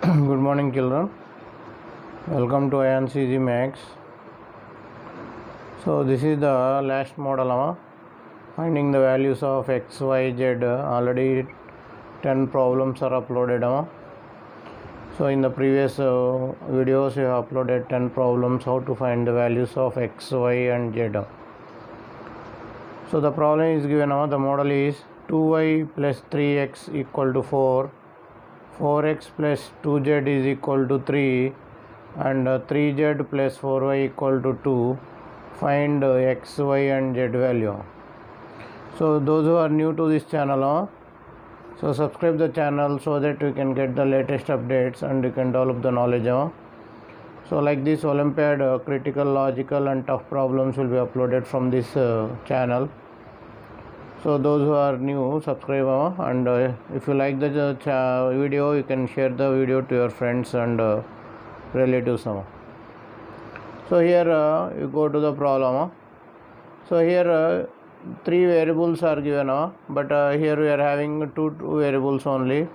Good morning, children. Welcome to AyaansEasyMath. So this is the last model, finding the values of x, y, z. Already 10 problems are uploaded. So in the previous videos we have uploaded 10 problems how to find the values of x, y and z. So the problem is given. The model is 2y plus 3x equal to 4, 4x plus 2z is equal to 3, and 3z plus 4y equal to 2. Find x, y and z value. So those who are new to this channel, so subscribe the channel so that you can get the latest updates and you can develop the knowledge. So like this Olympiad critical, logical and tough problems will be uploaded from this channel. So those who are new, subscribe, and if you like the video, you can share the video to your friends and relatives. So here you go to the problem. So here 3 variables are given, but here we are having two variables only.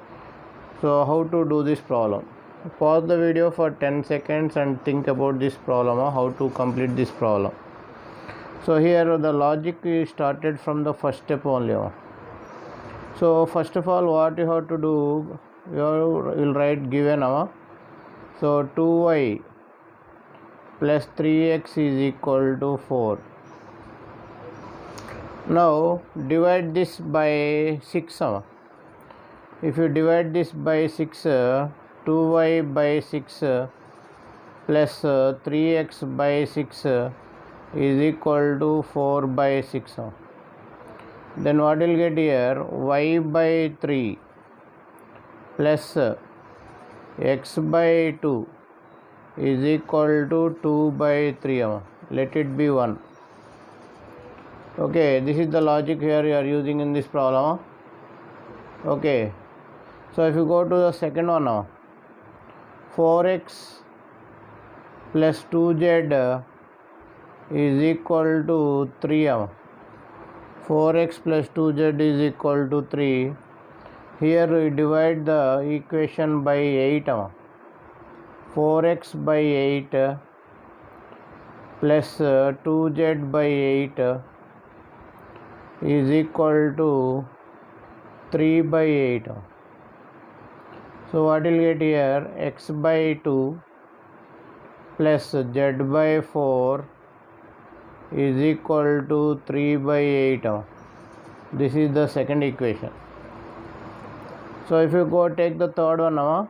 So how to do this problem? Pause the video for 10 seconds and think about this problem, how to complete this problem. So here the logic is started from the first step only. So first of all, what you have to do, you will write given. So 2y plus 3x is equal to 4. Now divide this by 6. If you divide this by 6, 2y by 6 plus 3x by 6 is equal to 4 by 6. Then what will get here? Y by 3 plus x by 2 is equal to 2 by 3. Let it be 1. Okay, this is the logic here you are using in this problem. Okay, so if you go to the second one, 4x plus 2z is equal to 3. 4x plus 2z is equal to 3. Here we divide the equation by 8. 4x by 8 plus 2z by 8 is equal to 3 by 8. So what will get here? X by 2 plus z by 4 is equal to 3 by 8. This is the second equation. So if you go take the third one,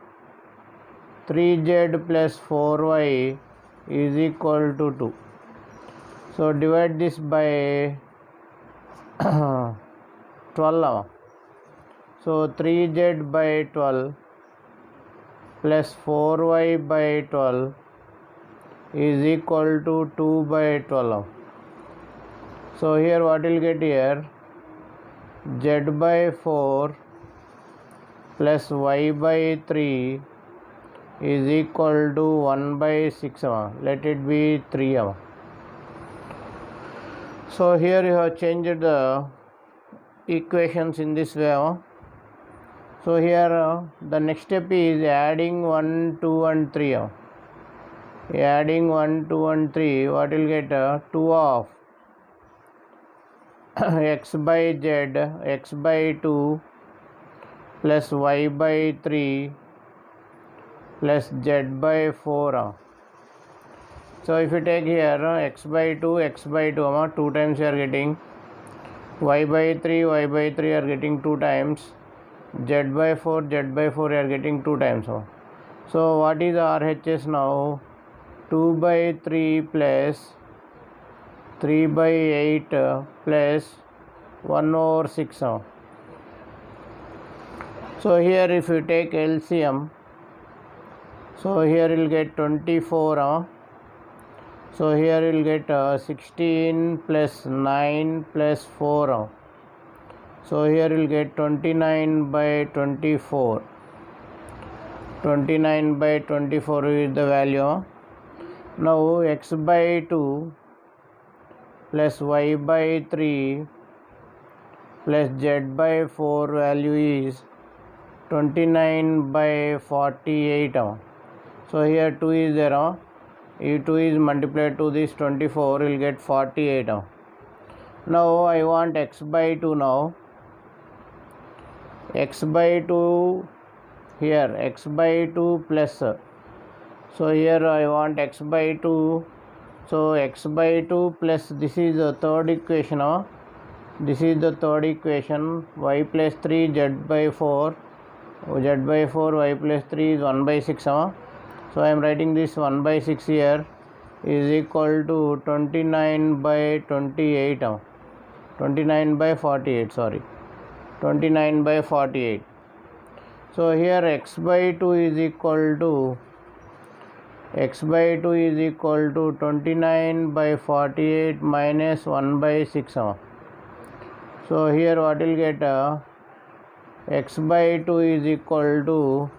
3z plus 4y is equal to 2. So divide this by 12. So 3z by 12 plus 4y by 12 is equal to 2 by 12. So here what will get here? Z by 4 plus y by 3 is equal to 1 by 6. Let it be 3. So here you have changed the equations in this way. So here the next step is adding 1, 2 and 3. Adding 1, 2 and 3, what will get? 2 of x by z, x by 2 plus y by 3 plus z by 4. So if you take here x by 2, 2 times you are getting, y by 3 are getting 2 times, z by 4 you are getting 2 times. So what is the RHS now? 2 by 3 plus 3 by 8 plus 1 over 6. So here if you take LCM, so here you will get 24. So here you will get 16 plus 9 plus 4. So here you will get 29 by 24. 29 by 24 is the value. Now x by 2 plus y by 3 plus z by 4 value is 29 by 48. So here 2 is there. If 2 is multiplied to this 24, we will get 48. Now I want x by 2 now. X by 2 here, x by 2 plus. So here I want x by 2. So x by 2 plus, this is the third equation. This is the third equation. Y plus 3 z by 4. Z by 4 y plus 3 is 1 by 6. So I am writing this 1 by 6 here is equal to 29 by 28. 29 by 48, sorry. 29 by 48. So here x by 2 is equal to 29 by 48 minus 1 by 6. So here what will get, x by 2 is equal to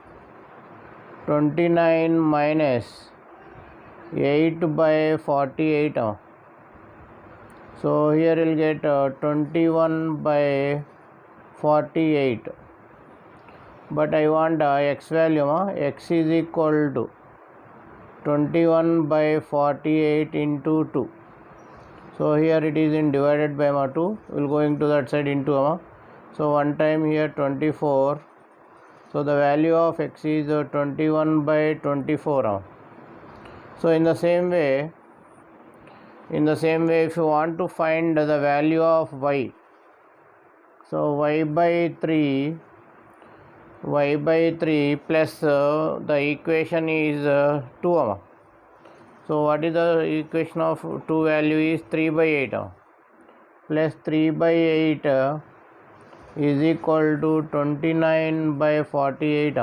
29 minus 8 by 48. So here we will get 21 by 48. But I want x value. X is equal to 21 by 48 into 2. So here it is in divided by 2. We will going to that side into. So one time here 24. So the value of x is 21 by 24. So in the same way, if you want to find the value of y, so y by 3 plus the equation is 2. So what is the equation of 2 value is 3 by 8 plus 3 by 8 is equal to 29 by 48.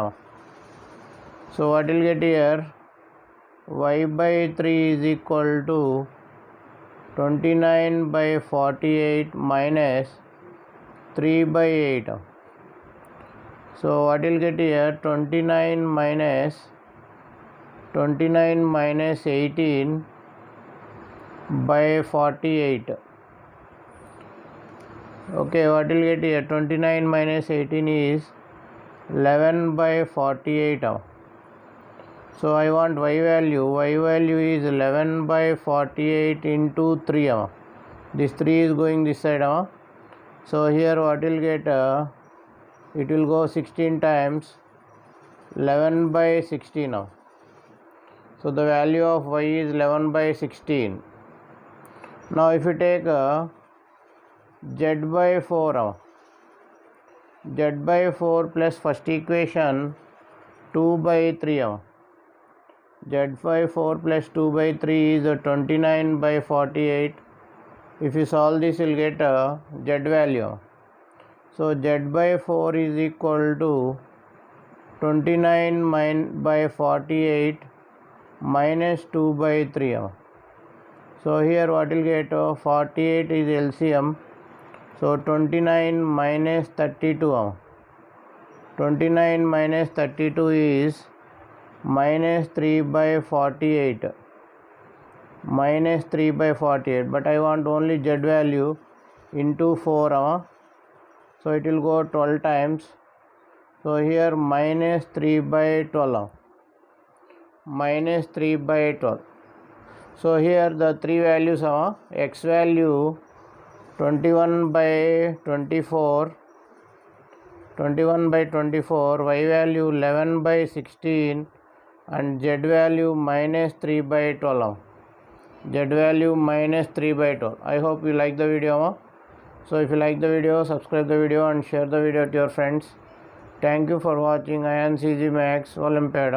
So what will get here, y by 3 is equal to 29 by 48 minus 3 by 8. So what will get here, 29 minus 18 by 48. Okay, what will get here, 29 minus 18 is 11 by 48. So I want y value is 11 by 48 into 3. This 3 is going this side. So here what will get, it will go 16 times 11 by 16. So the value of y is 11 by 16. Now if you take z by 4, z by 4 plus first equation 2 by 3. Z by 4 plus 2 by 3 is 29 by 48. If you solve this, you will get z value. So z by 4 is equal to 29 by 48 minus 2 by 3. So here what will get, 48 is LCM. So 29 minus 32. 29 minus 32 is minus 3 by 48. Minus 3 by 48. But I want only z value into 4. So it will go 12 times. So here minus 3 by 12. Minus 3 by 12. So here the three values are x value 21 by 24, y value 11 by 16 and z value minus 3 by 12. Z value minus 3 by 12. I hope you like the video. So if you like the video, subscribe the video and share the video to your friends. Thank you for watching AyaansEasyMath Olympiad.